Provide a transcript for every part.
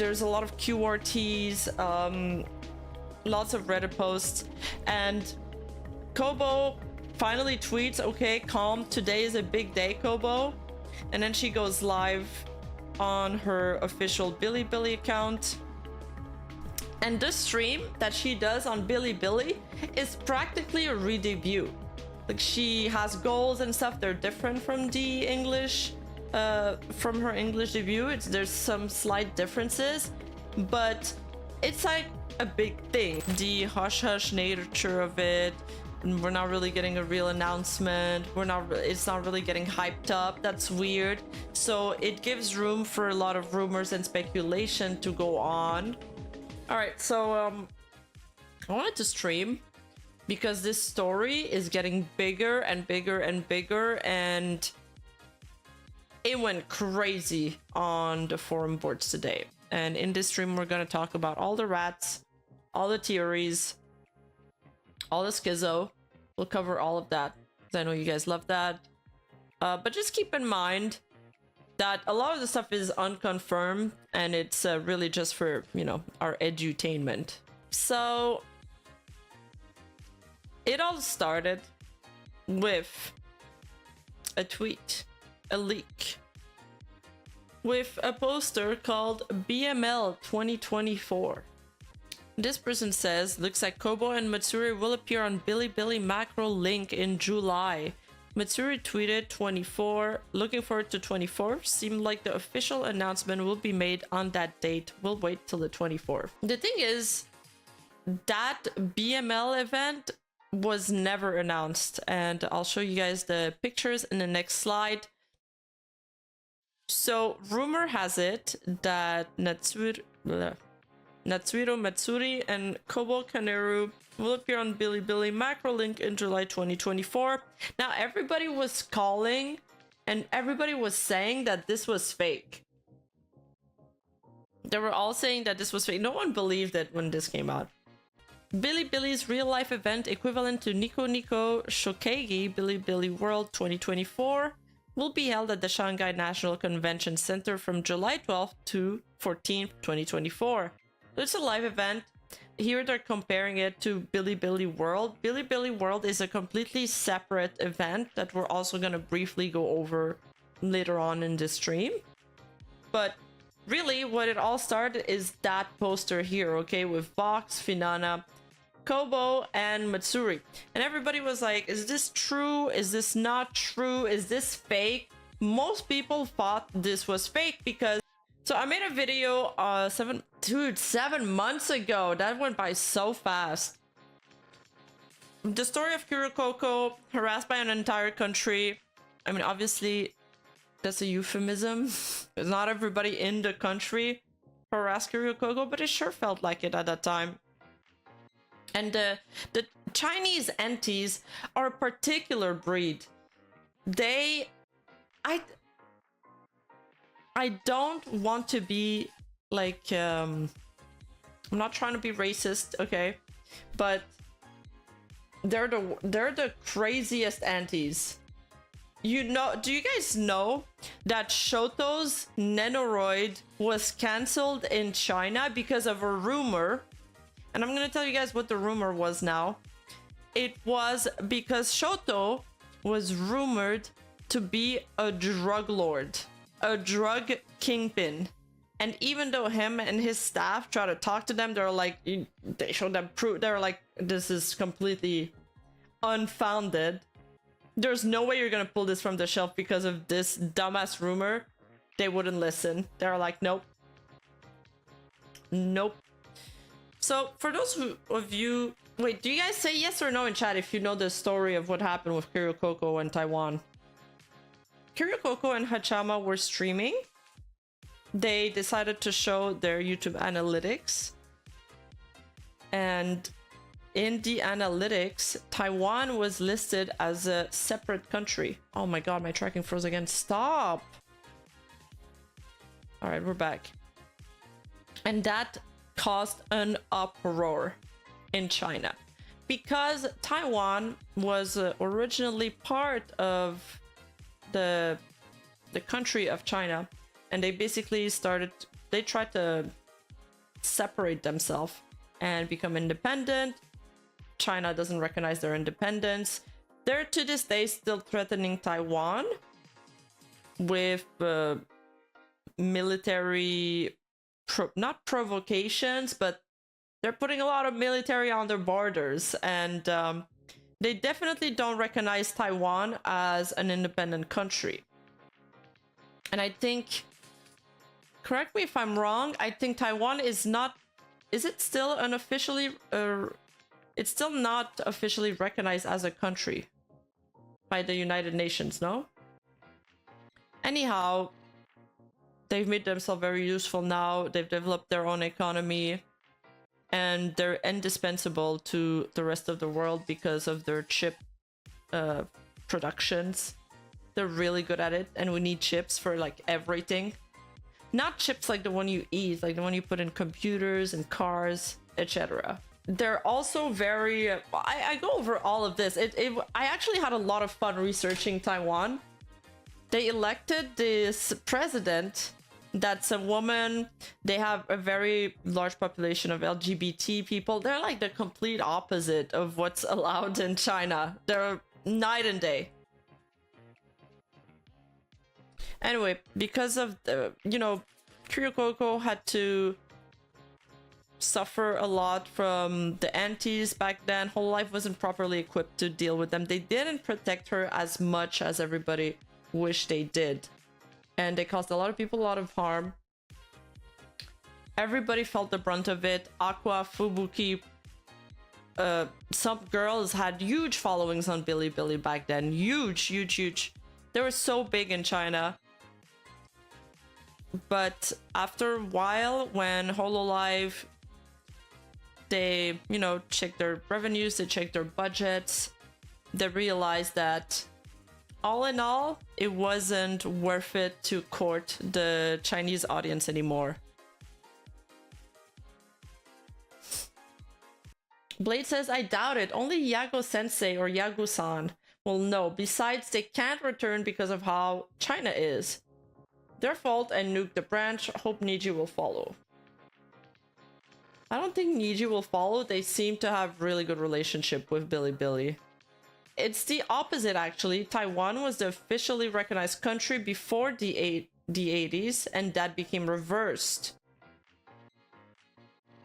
there's a lot of QRTs, lots of Reddit posts, and Kobo finally tweets, okay, calm, today is a big day, Kobo. And then she goes live on her official BiliBili account. And this stream that she does on BiliBili is practically a re-debut. Like, she has goals and stuff, they're different from the English, from her English debut. There's some slight differences, but it's like a big thing. The hush-hush nature of it, we're not really getting a real announcement. It's not really getting hyped up. That's weird. So it gives room for a lot of rumors and speculation to go on. All right, so I wanted to stream because this story is getting bigger and bigger and bigger, and it went crazy on the forum boards today. And in this stream, we're going to talk about all the rats, all the theories, all the schizo. We'll cover all of that because I know you guys love that. But just keep in mind that a lot of the stuff is unconfirmed, and it's really just for, you know, our edutainment. So it all started with a tweet, a leak, with a poster called BML 2024. This person says, looks like Kobo and Matsuri will appear on BiliBili macro link in July. Matsuri tweeted 24, looking forward to 24. Seemed like the official announcement will be made on that date. We'll wait till the 24th. The thing is, that BML event was never announced, and I'll show you guys the pictures in the next slide. So rumor has it that Natsuhiro Matsuri and Kobo Kaneru will appear on BiliBili macro link in July 2024. Now everybody was calling and everybody was saying that this was fake. They were all saying that this was fake. No one believed it when this came out. BiliBili's real-life event equivalent to Nico Nico Shokegi BiliBili World 2024 will be held at the Shanghai National Convention Center from July 12th to 14th, 2024. So it's a live event. Here they're comparing it to BiliBili World. BiliBili World is a completely separate event that we're also going to briefly go over later on in this stream. But really what it all started is that poster here, okay, with Vox, Finana, Kobo, and Matsuri. And everybody was like, is this true? Is this not true? Is this fake? Most people thought this was fake because... So I made a video 7 months ago. That went by so fast. The story of Kirikoko harassed by an entire country. I mean, obviously, that's a euphemism. It's not everybody in the country harassed Kirikoko, but it sure felt like it at that time. And the Chinese Enties are a particular breed. I don't want to be like, I'm not trying to be racist, okay? But they're the craziest Enties. You know, do you guys know that Shoto's Nenoroid was cancelled in China because of a rumor? And I'm gonna tell you guys what the rumor was now. It was because Shoto was rumored to be a drug lord, a drug kingpin. And even though him and his staff try to talk to them, they're like, they showed them proof. They're like, this is completely unfounded. There's no way you're gonna pull this from the shelf because of this dumbass rumor. They wouldn't listen. They're like, nope. Nope. So for those of you, wait, do you guys say yes or no in chat if you know the story of what happened with Kirikoko and Taiwan? Kirikoko and Hachama were streaming. They decided to show their YouTube analytics. And in the analytics, Taiwan was listed as a separate country. Oh my god, my tracking froze again. Stop! Alright, we're back. And that caused an uproar in China. Because Taiwan was originally part of the country of China. And they basically tried to separate themselves and become independent. China doesn't recognize their independence. They're to this day still threatening Taiwan with military, not provocations, but they're putting a lot of military on their borders. And they definitely don't recognize Taiwan as an independent country. And I think, correct me if I'm wrong, I think Taiwan is not, is it still unofficially, it's still not officially recognized as a country by the United Nations, no? Anyhow, they've made themselves very useful now. They've developed their own economy, and they're indispensable to the rest of the world because of their chip productions. They're really good at it, and we need chips for like everything. Not chips like the one you eat, like the one you put in computers and cars, etc. They're also very... I go over all of this. I actually had a lot of fun researching Taiwan. They elected this president that's a woman. They have a very large population of LGBT people. They're like the complete opposite of what's allowed in China. They're night and day. Anyway, because of the, you know, Kyoko had to suffer a lot from the antis back then. Hololive wasn't properly equipped to deal with them. They didn't protect her as much as everybody wished they did. And they caused a lot of people a lot of harm. Everybody felt the brunt of it. Aqua, Fubuki, some girls had huge followings on BiliBili back then. Huge, huge, huge. They were so big in China. But after a while, when Hololive, they, you know, checked their revenues, they checked their budgets, they realized that all in all, it wasn't worth it to court the Chinese audience anymore. Blade says, I doubt it. Only Yago-sensei or Yagu-san will know. Besides, they can't return because of how China is. Their fault and nuke the branch. Hope Niji will follow. I don't think Niji will follow. They seem to have really good relationship with BiliBili. It's the opposite, actually. Taiwan was the officially recognized country before the 80s, and that became reversed.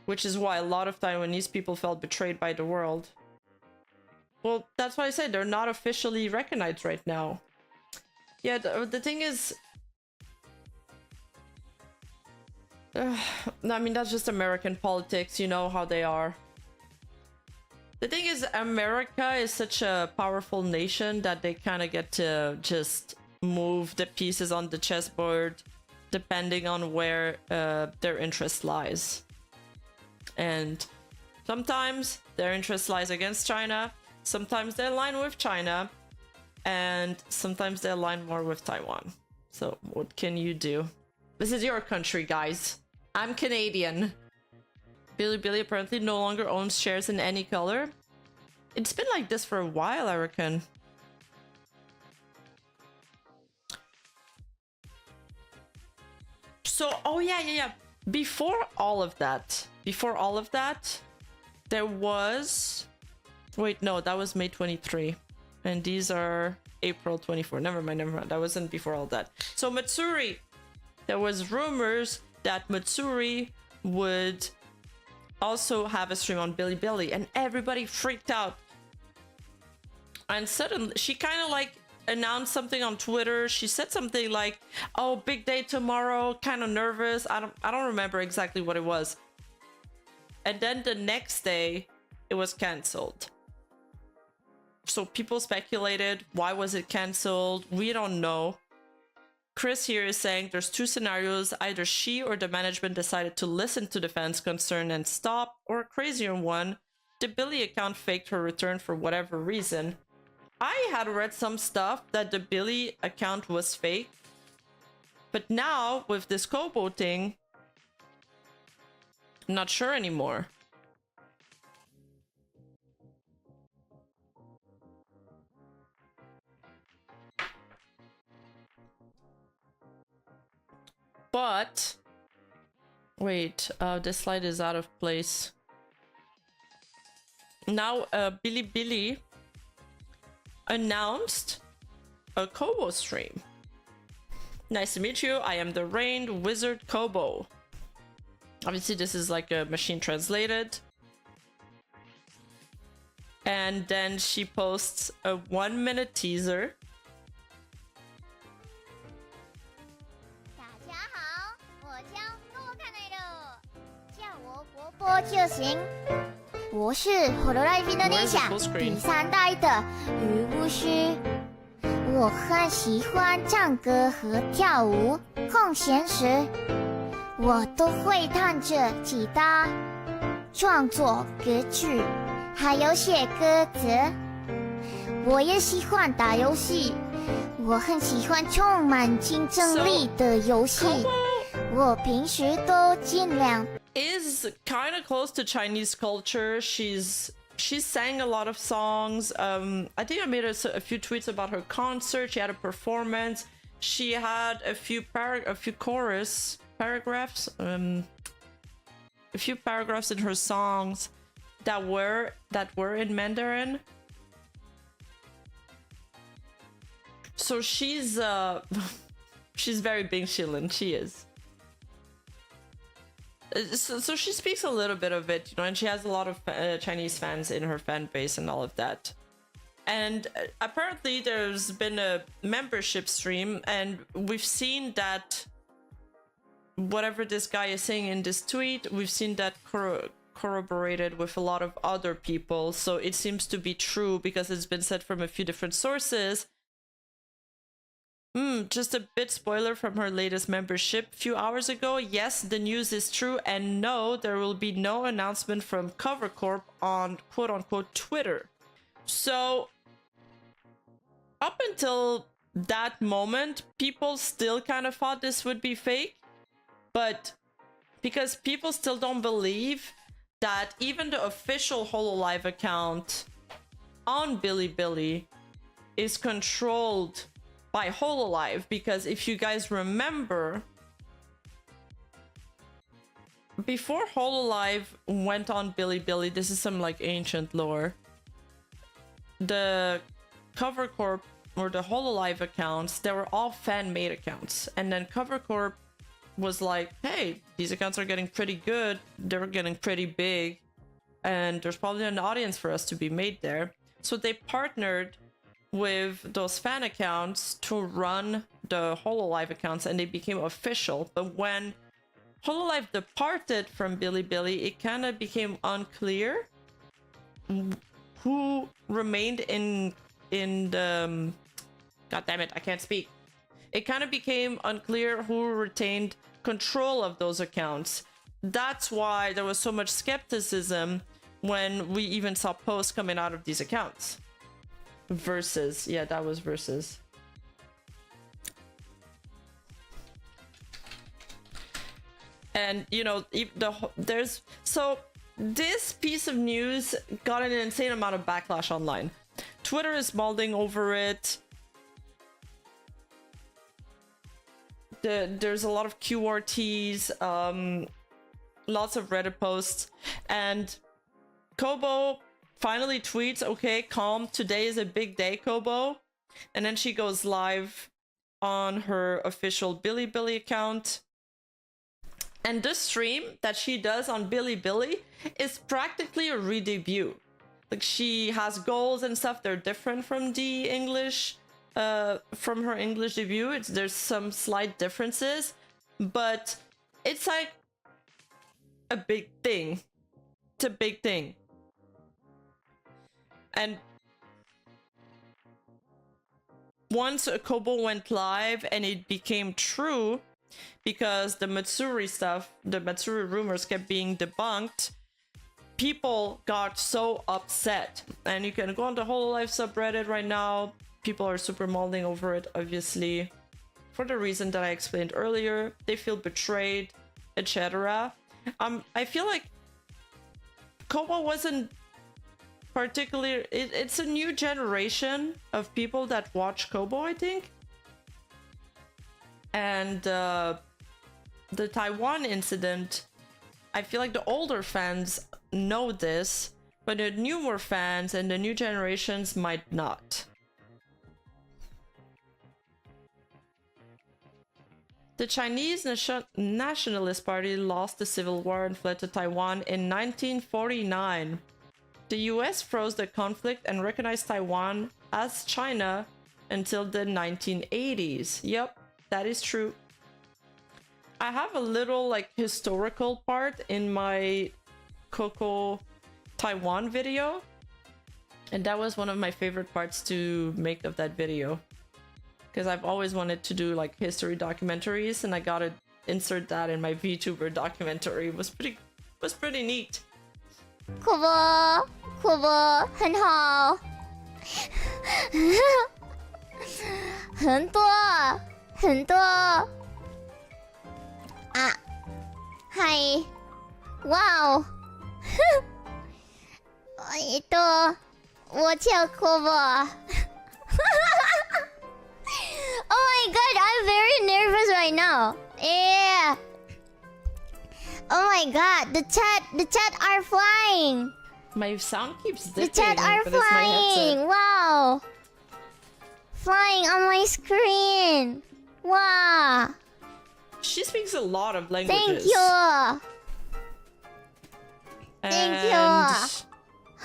Which is why a lot of Taiwanese people felt betrayed by the world. Well, that's why I said they're not officially recognized right now. Yeah, the thing is... I mean, that's just American politics, you know how they are. The thing is, America is such a powerful nation that they kind of get to just move the pieces on the chessboard depending on where their interest lies. And sometimes their interest lies against China, sometimes they align with China, and sometimes they align more with Taiwan. So what can you do? This is your country, guys. I'm Canadian. BiliBili apparently no longer owns shares in any color. It's been like this for a while, I reckon. So, oh yeah. Before all of that, there was... Wait, no, that was May 23. And these are April 24. Never mind. That wasn't before all that. So Matsuri, there was rumors that Matsuri would also have a stream on BiliBili, and everybody freaked out. And suddenly, she kind of like announced something on Twitter. She said something like, "Oh, big day tomorrow. Kind of nervous." I don't remember exactly what it was. And then the next day, it was cancelled. So people speculated, why was it cancelled? We don't know. Chris here is saying there's two scenarios. Either she or the management decided to listen to the fans' concern and stop, or a crazier one, the Billy account faked her return for whatever reason. I had read some stuff that the Billy account was fake, but now with this Kobo thing, I'm not sure anymore. But Wait, this slide is out of place. Now, BiliBili announced a Kobo stream. Nice to meet you. I am the Rained Wizard Kobo. Obviously, this is like a machine translated. And then she posts a 1-minute teaser. 大家好，我叫多卡内勒，叫我波波就行。我是 Hololive 的理想第3代的雨巫师。我很喜欢唱歌和跳舞，空闲时我都会弹着吉他，创作歌曲。 还有写歌词，我也喜欢打游戏，我很喜欢充满竞争力的游戏。我平时都尽量。Is kind of close to Chinese culture. She sang a lot of songs. I think I made a few tweets about her concert. She had a performance. She had a few chorus paragraphs. A few paragraphs in her songs that were in Mandarin. So she's she's very Bing Shilin. She is. So she speaks a little bit of it, you know, and she has a lot of Chinese fans in her fan base and all of that. And apparently there's been a membership stream, and we've seen that whatever this guy is saying in this tweet, we've seen that corroborated with a lot of other people, so it seems to be true because it's been said from a few different sources. Just a bit spoiler from her latest membership a few hours ago. Yes, the news is true, and no, there will be no announcement from Cover Corp on quote-unquote Twitter. So up until that moment, people still kind of thought this would be fake, but because people still don't believe that even the official Hololive account on BiliBili is controlled by Hololive, because if you guys remember, before Hololive went on BiliBili, this is some like ancient lore, the Cover Corp or the Hololive accounts, they were all fan-made accounts, and then Cover Corp was like, hey, these accounts are getting pretty good, they're getting pretty big, and there's probably an audience for us to be made there. So they partnered with those fan accounts to run the Hololive accounts, and they became official. But when Hololive departed from BiliBili, it kind of became unclear who remained in the god damn it, I can't speak. It kind of became unclear who retained control of those accounts. That's why there was so much skepticism when we even saw posts coming out of these accounts. Versus, yeah, that was Versus. And you know, there's so this piece of news got an insane amount of backlash online. Twitter is mulling over it. There's a lot of QRTs, lots of Reddit posts, and Kobo finally tweets, okay, calm, today is a big day, Kobo. And then she goes live on her official BiliBili account. And this stream that she does on BiliBili is practically a re-debut. Like, she has goals and stuff, they're different from the English, from her English debut. There's some slight differences, but it's like a big thing. It's a big thing. And once Kobo went live and it became true, because the Matsuri stuff, the Matsuri rumors kept being debunked, people got so upset. And you can go on the Hololive subreddit right now. People are super mulling over it, obviously, for the reason that I explained earlier. They feel betrayed, etc. I feel like Kobo wasn't particularly... It's a new generation of people that watch Kobo, I think. And the Taiwan incident I feel like the older fans know this, but the newer fans and the new generations might not. The Chinese Nationalist Party lost the Civil War and fled to Taiwan in 1949. The US froze the conflict and recognized Taiwan as China until the 1980s. Yep, that is true. I have a little like historical part in my Coco Taiwan video, and that was one of my favorite parts to make of that video, because I've always wanted to do like history documentaries, and I gotta insert that in my VTuber documentary. It was pretty neat. Kobo, Kobo, 很好，很多，很多。啊，嗨，哇哦，我叫 Kobo。Oh my god, I'm very nervous right now. Yeah. Oh my god, the chat are flying. My sound keeps dipping. The chat are flying. Wow. Flying on my screen. Wow. She speaks a lot of languages. Thank you. Thank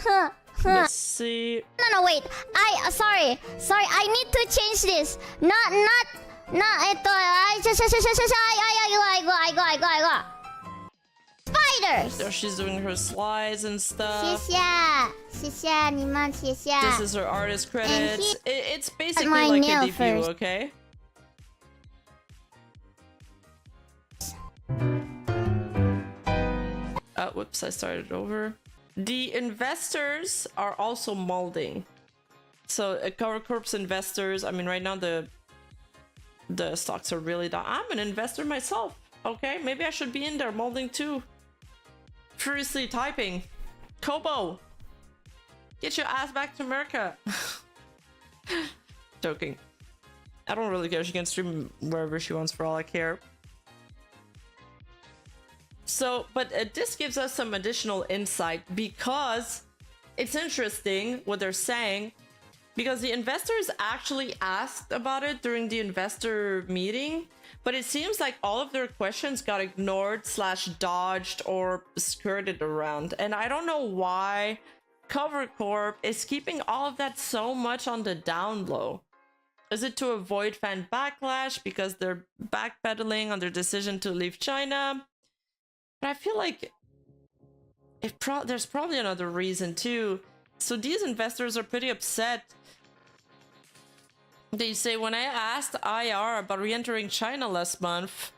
you. Let's see. No, wait. Sorry. I need to change this. Not. I go. Spiders. So she's doing her slides and stuff. 谢谢你们，谢谢。 This is her artist credits. It's basically my like nail a debut, first. okay? Whoops, I started over. The investors are also molding. So Cover Corp's investors, I mean, right now the stocks are really down. I'm an investor myself, okay? Maybe I should be in there molding too. Furiously typing. Kobo, get your ass back to America. Joking. I don't really care. She can stream wherever she wants for all I care. So, but this gives us some additional insight, because it's interesting what they're saying, because the investors actually asked about it during the investor meeting, but it seems like all of their questions got ignored / dodged or skirted around. And I don't know why Cover Corp is keeping all of that so much on the down low. Is it to avoid fan backlash because they're backpedaling on their decision to leave China? But I feel like there's probably another reason too. So these investors are pretty upset. They say, when I asked IR about re-entering China last month,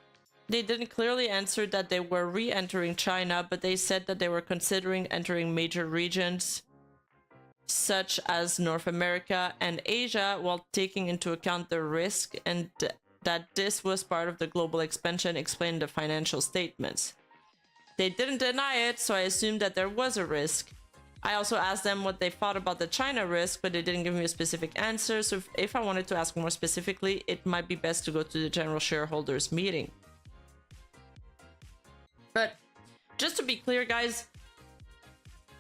they didn't clearly answer that they were re-entering China, but they said that they were considering entering major regions such as North America and Asia, while taking into account the risk, and that this was part of the global expansion, explained the financial statements. They didn't deny it, so I assumed that there was a risk. I also asked them what they thought about the China risk, but they didn't give me a specific answer, so if I wanted to ask more specifically, it might be best to go to the general shareholders meeting. But just to be clear, guys,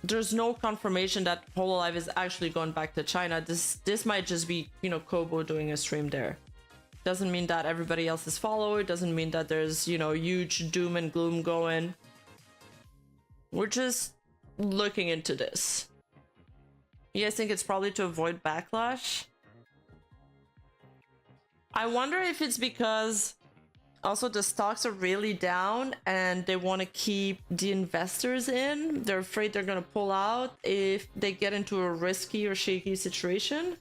there's no confirmation that Hololive is actually going back to China. This might just be, you know, Kobo doing a stream there. Doesn't mean that everybody else is followed. Doesn't mean that there's, you know, huge doom and gloom going. We're just looking into this. You guys think it's probably to avoid backlash? I wonder if it's because also the stocks are really down and they want to keep the investors in. They're afraid they're going to pull out if they get into a risky or shaky situation.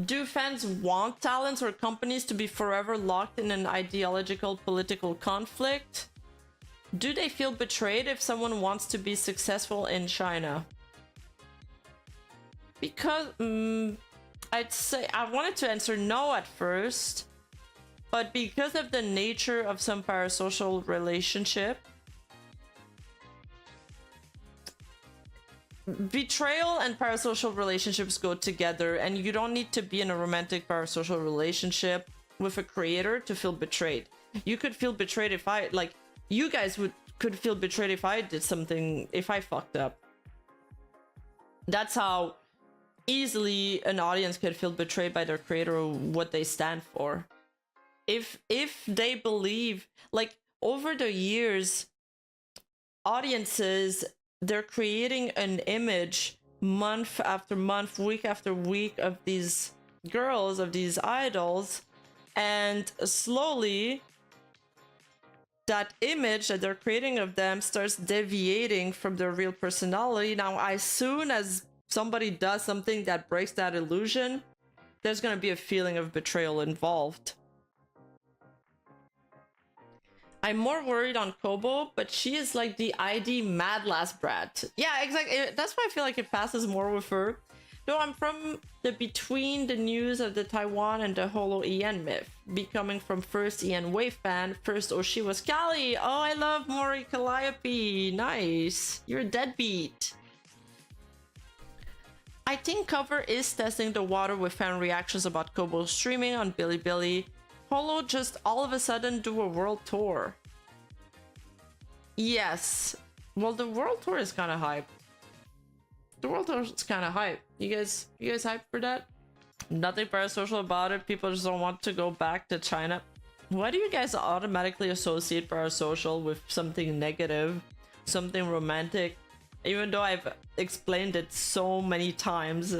Do fans want talents or companies to be forever locked in an ideological political conflict? Do they feel betrayed if someone wants to be successful in China? Because I'd say I wanted to answer no at first, but because of the nature of some parasocial relationship, betrayal and parasocial relationships go together, and you don't need to be in a romantic parasocial relationship with a creator to feel betrayed. You could feel betrayed if I, like, you guys could feel betrayed if I did something, if I fucked up. That's how easily an audience could feel betrayed by their creator or what they stand for. If they believe, like, over the years, audiences, they're creating an image month after month, week after week of these girls, of these idols, and slowly that image that they're creating of them starts deviating from their real personality. Now, as soon as somebody does something that breaks that illusion, there's going to be a feeling of betrayal involved. I'm more worried on Kobo, but she is like the ID mad last brat. Yeah, exactly. That's why I feel like it passes more with her. No, I'm from the between the news of the Taiwan and the Holo EN myth. Becoming from first EN wave fan, first Oshi was Kali. Oh, I love Mori Calliope. Nice. You're a deadbeat. I think Cover is testing the water with fan reactions about Kobo streaming on BiliBili. Holo just all of a sudden do a world tour. Yes. Well, the world tour is kind of hype. The world tour is kind of hype. You guys hyped for that? Nothing parasocial about it. People just don't want to go back to China. Why do you guys automatically associate parasocial with something negative, something romantic? Even though I've explained it so many times.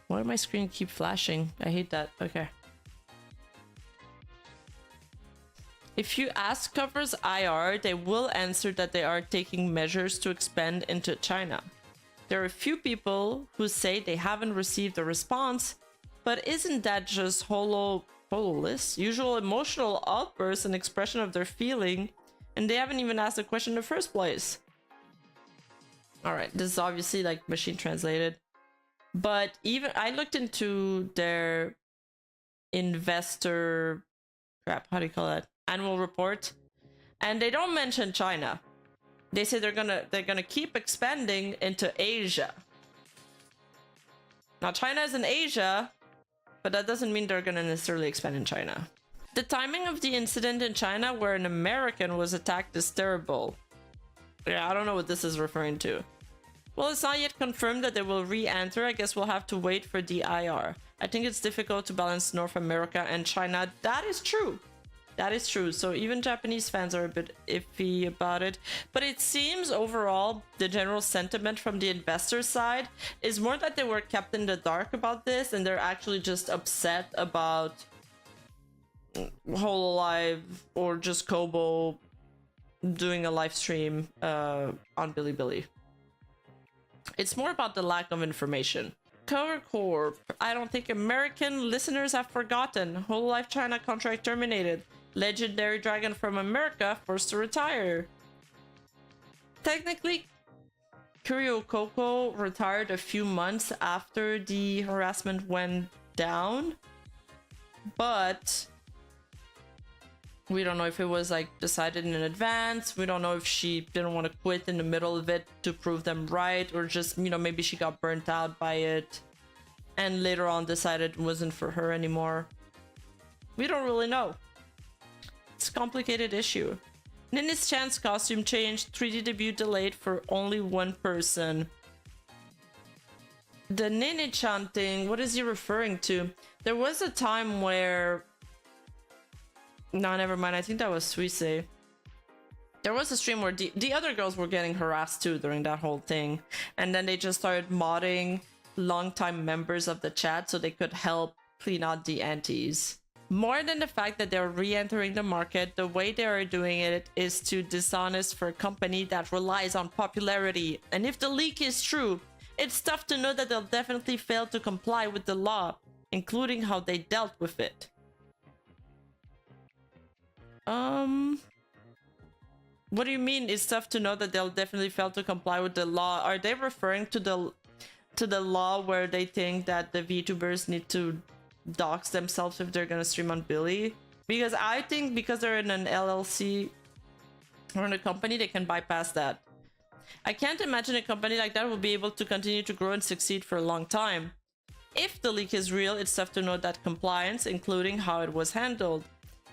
Why did my screen keep flashing? I hate that. Okay. If you ask Cover's IR, they will answer that they are taking measures to expand into China. There are a few people who say they haven't received a response, but isn't that just Hololive? Usual emotional outbursts and expression of their feeling, and they haven't even asked the question in the first place. Alright, this is obviously like machine translated. But even I looked into their investor how do you call that? Annual report, and they don't mention China. They say they're gonna keep expanding into Asia. Now China is in Asia, but that doesn't mean they're gonna necessarily expand in China. The timing of the incident in China where an American was attacked is terrible. Yeah, I don't know what this is referring to. Well, it's not yet confirmed that they will re-enter. I guess we'll have to wait for the IR. I think it's difficult to balance North America and China. That is true. That is true. So even Japanese fans are a bit iffy about it. But it seems overall, the general sentiment from the investor side is more that they were kept in the dark about this, and they're actually just upset about Hololive or just Kobo doing a live stream on BiliBili. It's more about the lack of information. Cover Corp. I don't think American listeners have forgotten. Hololive China contract terminated. Legendary dragon from America forced to retire. Technically, Curio Coco retired a few months after the harassment went down, but we don't know if it was like decided in advance. We don't know if she didn't want to quit in the middle of it to prove them right, or just, you know, maybe she got burnt out by it and later on decided it wasn't for her anymore. We don't really know. It's a complicated issue. Nini's Chan's costume changed, 3D debut delayed for only one person. The Nini-chan thing, what is he referring to? There was a time where... No, never mind. I think that was Suisse. There was a stream where the other girls were getting harassed too during that whole thing. And then they just started modding longtime members of the chat so they could help clean out the antis. More than the fact that they're re-entering the market, the way they are doing it is too dishonest for a company that relies on popularity. And if the leak is true, it's tough to know that they'll definitely fail to comply with the law, including how they dealt with it. What do you mean it's tough to know that they'll definitely fail to comply with the law? Are they referring to the law where they think that the VTubers need to dox themselves if they're gonna stream on Bili? Because I think because they're in an LLC or in a company, they can bypass that. I can't imagine a company like that will be able to continue to grow and succeed for a long time. If the leak is real, it's tough to know that compliance, including how it was handled,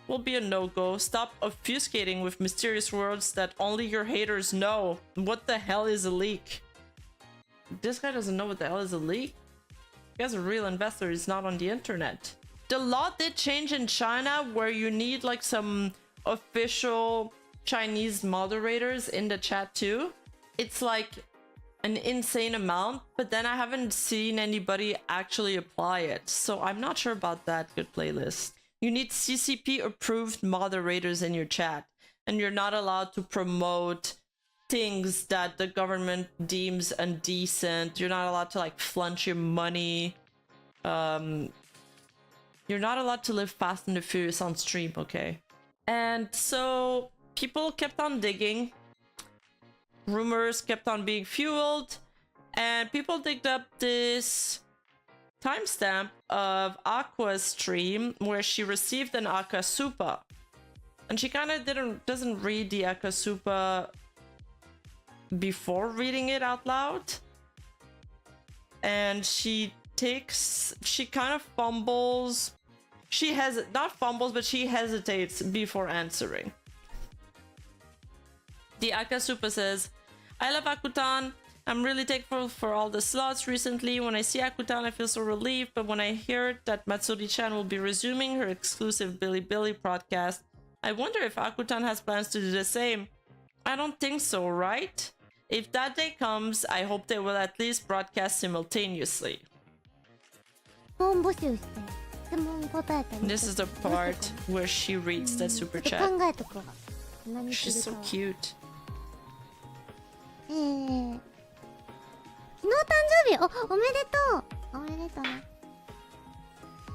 will be a no-go. Stop obfuscating with mysterious words that only your haters know. What the hell is a leak? This guy doesn't know what the hell is a leak? He has a real investor, he's not on the internet. The law did change in China where you need like some official Chinese moderators in the chat too. It's like an insane amount, but then I haven't seen anybody actually apply it. So I'm not sure about that. Good playlist. You need CCP approved moderators in your chat, and you're not allowed to promote things that the government deems indecent. You're not allowed to like flaunt your money. You're not allowed to live fast and the furious on stream, okay? And so people kept on digging. Rumors kept on being fueled, and people digged up this timestamp of Aqua's stream where she received an akasupa, and she kind of doesn't read the akasupa before reading it out loud, and she kind of fumbles. She has not fumbles, but she hesitates before answering. The akasupa says, "I love Akutan. I'm really thankful for all the slots recently. When I see Akutan, I feel so relieved. But when I hear that Matsuri-chan will be resuming her exclusive BiliBili broadcast, I wonder if Akutan has plans to do the same. I don't think so, right? If that day comes, I hope they will at least broadcast simultaneously." This is the part where she reads that super chat. She's so cute. 昨日誕生日おめでとう。おめでとうね。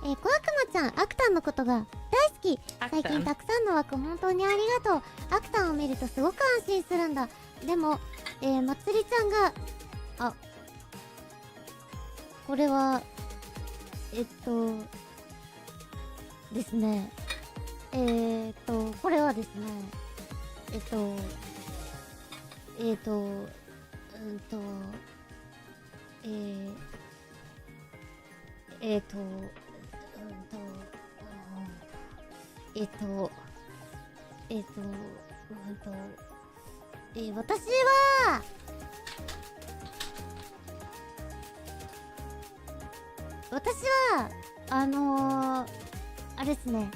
小悪魔ちゃん、アクタンのことが大好き。最近たくさんの枠本当にありがとう。アクタンを見るとすごく安心するんだ。でも、まつりちゃんがこれはですね。これはですね。私はあれですね。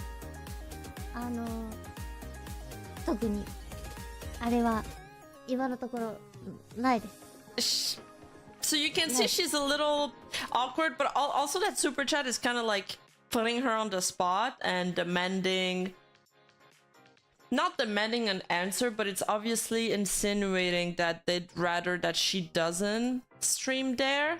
特にあれは今のところないです。 So you can see she's a little awkward, but also that super chat is kind of like putting her on the spot and demanding, not demanding an answer, but it's obviously insinuating that they'd rather that she doesn't stream there.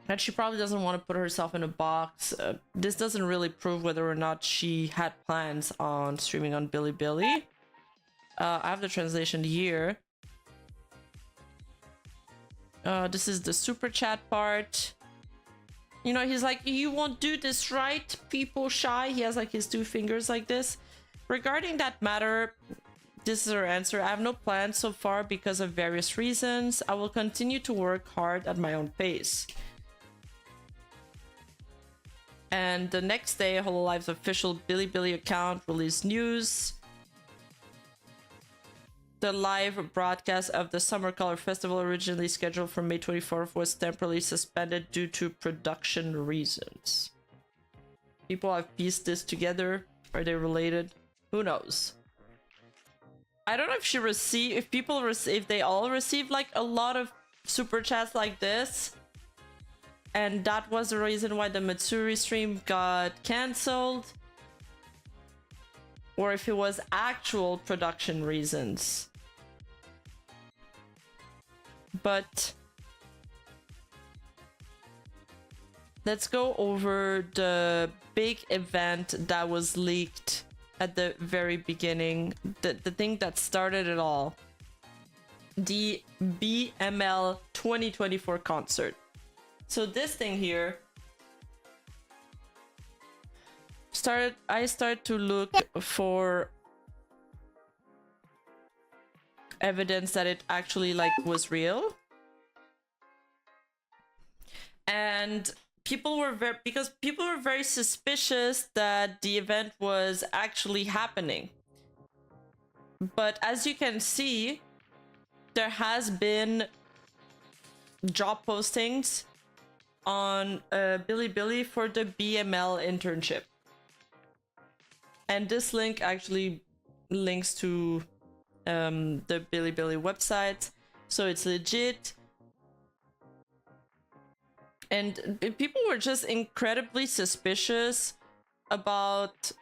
That she probably doesn't want to put herself in a box. This doesn't really prove whether or not she had plans on streaming on BiliBili. I have the translation here. This is the super chat part. You know, he's like, "You won't do this, right? People shy." He has like his two fingers like this. Regarding that matter, this is her answer. "I have no plans so far because of various reasons. I will continue to work hard at my own pace." And the next day, Hololive's official BiliBili account released news. The live broadcast of the Summer Color Festival, originally scheduled for May 24th, was temporarily suspended due to production reasons. People have pieced this together. Are they related? Who knows? I don't know if she received, if they all received like a lot of super chats like this, and that was the reason why the Matsuri stream got cancelled, or if it was actual production reasons. But let's go over the big event that was leaked at the very beginning, the thing that started it all. The BML 2024 concert. So this thing here I started to look for evidence that it actually like was real. And people were very suspicious that the event was actually happening. But as you can see, there has been job postings on BiliBili for the BML internship. And this link actually links to the BiliBili website, so it's legit. And people were just incredibly suspicious about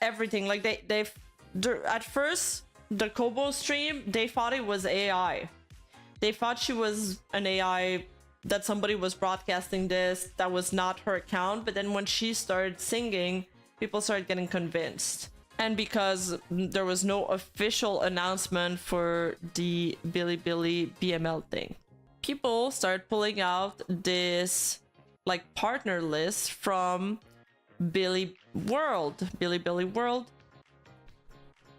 everything. Like at first, the Kobo stream, they thought it was AI. They thought she was an AI, that somebody was broadcasting this, that was not her account. But then when she started singing, people started getting convinced. And because there was no official announcement for the BiliBili BML thing, people started pulling out this like partner list from BiliBili World.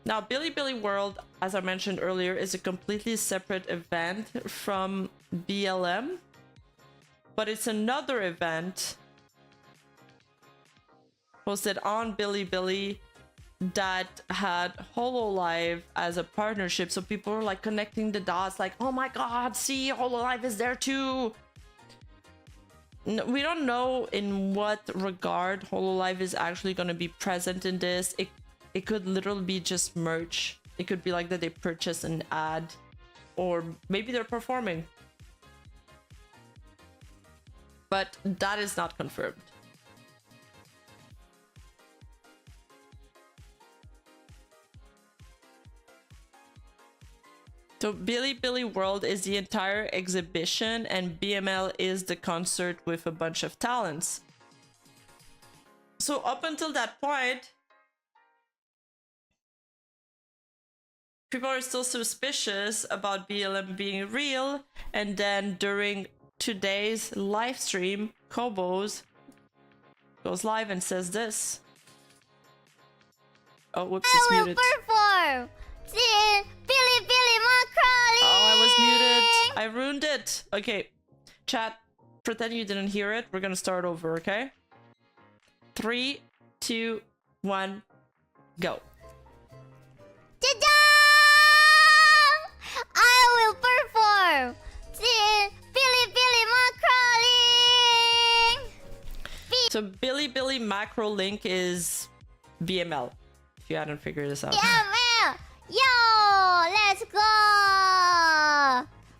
Now, BiliBili World, as I mentioned earlier, is a completely separate event from BLM, but it's another event hosted on BiliBili that had Hololive as a partnership. So people were like connecting the dots, like, oh my god, see, Hololive is there too. We don't know in what regard Hololive is actually going to be present in this. It could literally be just merch. It could be like that they purchase an ad, or maybe they're performing. But that is not confirmed. So BiliBili World is the entire exhibition, and BML is the concert with a bunch of talents. So up until that point, people are still suspicious about BLM being real, and then during today's live stream, Kobo's goes live and says this. Oh, whoops, it's muted. Perform BiliBili Macrawling. Oh, I was muted. I ruined it. Okay, chat, pretend you didn't hear it. We're gonna start over, okay? 3, 2, 1, go. Ta-da! I will perform BiliBili Macrawling. So BiliBili macro link is BML, if you hadn't figured this out. BML! Yo, let's go!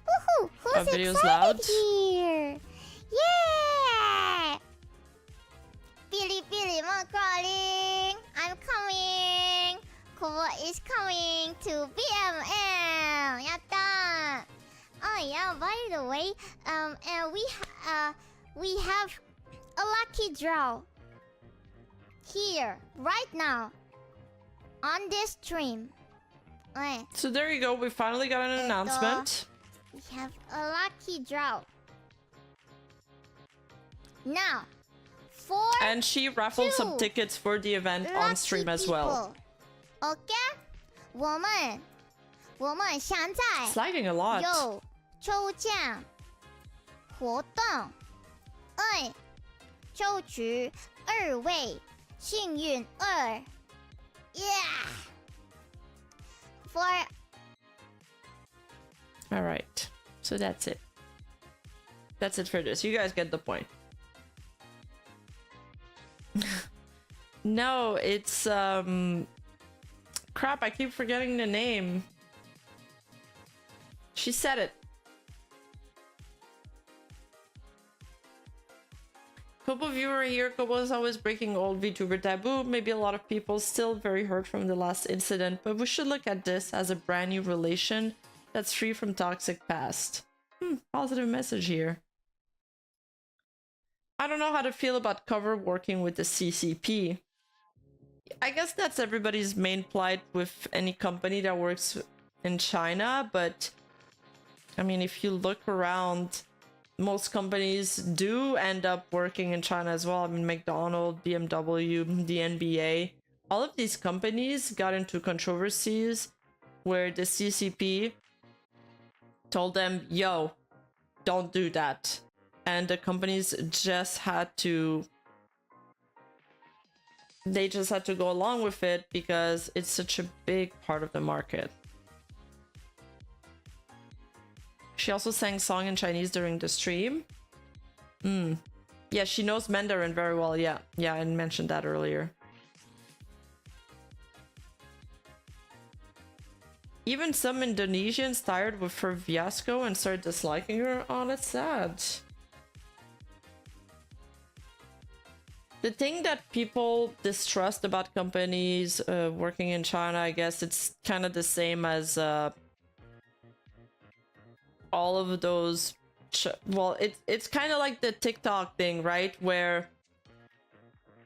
Woohoo! Who's video's excited loud. here? Yeah! BiliBili Macrawling, I'm coming. Kobo is coming to BML. Yatta! Oh yeah, by the way, and we have a lucky draw here right now on this stream. So there you go, we finally got an announcement. We have a lucky draw. Now, and she raffled some tickets for the event on stream as well. Okay? 我们想在 Sliding a lot. 有抽奖活动抽取2位幸运儿 Yeah! For... Alright, so that's it. That's it for this. You guys get the point. No, it's crap, I keep forgetting the name. She said it. Kobo viewer here. Kobo is always breaking old VTuber taboo. Maybe a lot of people still very hurt from the last incident, but we should look at this as a brand new relation that's free from toxic past. Positive message here. I don't know how to feel about Cover working with the CCP. I guess that's everybody's main plight with any company that works in China, but I mean, if you look around, most companies do end up working in China as well. I mean, McDonald's, BMW, the NBA, all of these companies got into controversies where the CCP told them, yo, don't do that. And the companies just had to... They just had to go along with it because it's such a big part of the market. She also sang song in Chinese during the stream. Yeah, she knows Mandarin very well. Yeah, I mentioned that earlier. Even some Indonesians tired with her fiasco and started disliking her. Oh, that's sad. The thing that people distrust about companies working in China, I guess it's kind of the same as all of those... Well, it's kind of like the TikTok thing, right? Where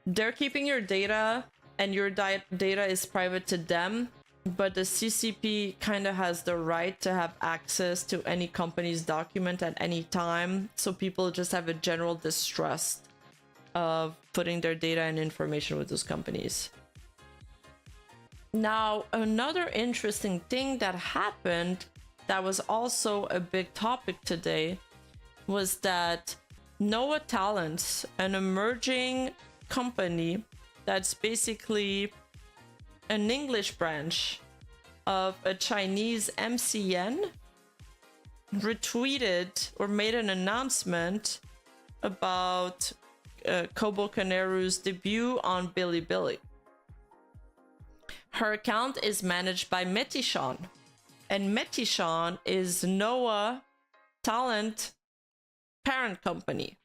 they're keeping your data and your data is private to them, but the CCP kind of has the right to have access to any company's document at any time. So people just have a general distrust of putting their data and information with those companies. Now, another interesting thing that happened that was also a big topic today was that Noah Talents, an emerging company that's basically an English branch of a Chinese MCN, retweeted or made an announcement about Kobo Kaneru's debut on BiliBili. Her account is managed by Metishan, and Metishan is Noah Talent parent company.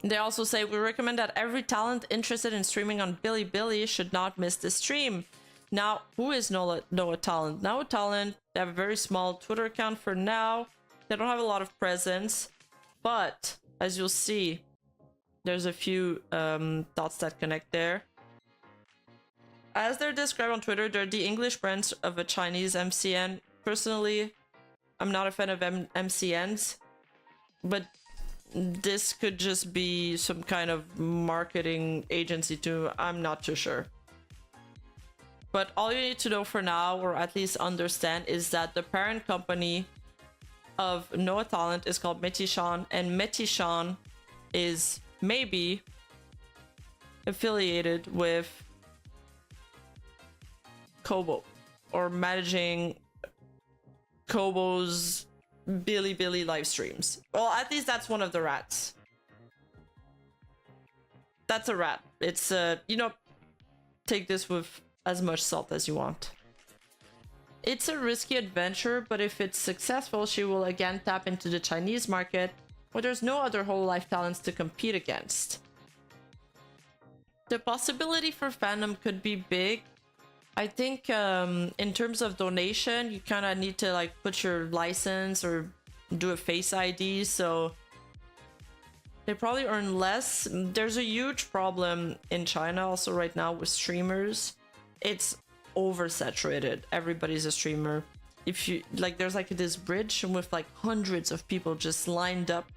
They also say, we recommend that every talent interested in streaming on BiliBili should not miss the stream. Now, who is Noah Talent? Noah Talent, they have a very small Twitter account for now. They don't have a lot of presence, but as you'll see, there's a few dots that connect there. As they're described on Twitter, they're the English branch of a Chinese MCN. Personally, I'm not a fan of MCNs, but this could just be some kind of marketing agency too. I'm not too sure. But all you need to know for now, or at least understand, is that the parent company of Noah Talent is called Metishan, and Metishan is maybe affiliated with Kobo, or managing Kobo's BiliBili live streams. Well, at least that's one of the rats. That's a rat. It's you know, take this with as much salt as you want. It's a risky adventure, but if it's successful, she will again tap into the Chinese market, where there's no other Hololive talents to compete against. The possibility for fandom could be big. I think in terms of donation, you kind of need to like put your license or do a face ID, so they probably earn less. There's a huge problem in China also right now with streamers. It's oversaturated. Everybody's a streamer. If you like, there's like this bridge with like hundreds of people just lined up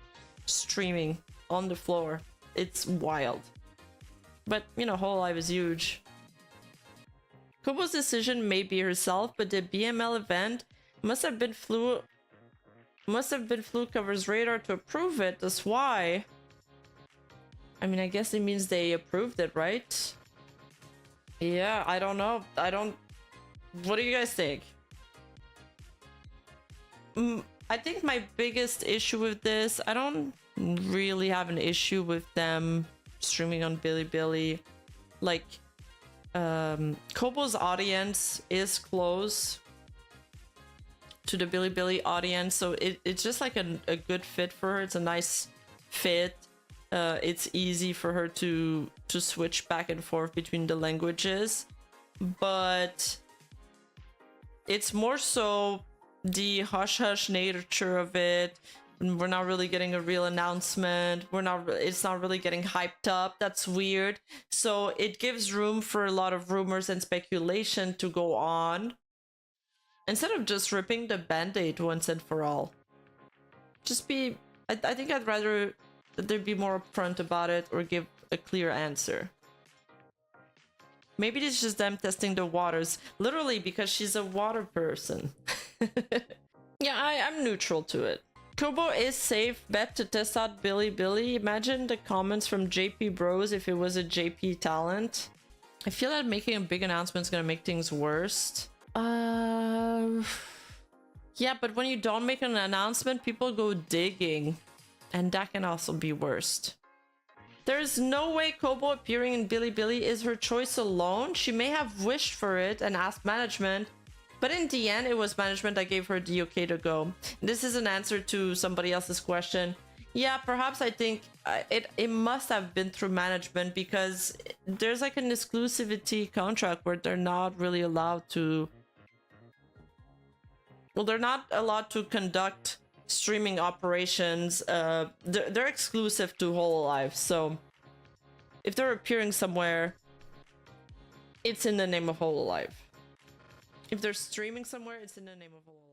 streaming on the floor. It's wild. But you know, Hololive is huge. Kobo's decision may be herself, but the BML event must have been Fluke Cover's radar to approve it. That's why. I mean, I guess it means they approved it, right? Yeah, I don't know. What do you guys think? I think my biggest issue with this, I don't really have an issue with them streaming on BiliBili. Like, Kobo's audience is close to the BiliBili audience, so it's just like a good fit for her. It's a nice fit. It's easy for her to switch back and forth between the languages, but it's more so the hush-hush nature of it. We're not really getting a real announcement. It's not really getting hyped up. That's weird. So it gives room for a lot of rumors and speculation to go on, instead of just ripping the band-aid once and for all. Just be... I think I'd rather that there be more upfront about it, or give a clear answer. Maybe it's just them testing the waters. Literally, because she's a water person. Yeah, I'm neutral to it. Kobo is safe bet to test out BiliBili. Imagine the comments from JP Bros if it was a JP talent. I feel that making a big announcement is gonna make things worse. Yeah, but when you don't make an announcement, people go digging. And that can also be worst. There's no way Kobo appearing in BiliBili is her choice alone. She may have wished for it and asked management, but in the end, it was management that gave her the okay to go. This is an answer to somebody else's question. Yeah, perhaps I think it must have been through management, because there's like an exclusivity contract where they're not really allowed to... Well, they're not allowed to conduct streaming operations. They're exclusive to Hololive, so if they're appearing somewhere, it's in the name of Hololive. If they're streaming somewhere, it's in the name of Hololive.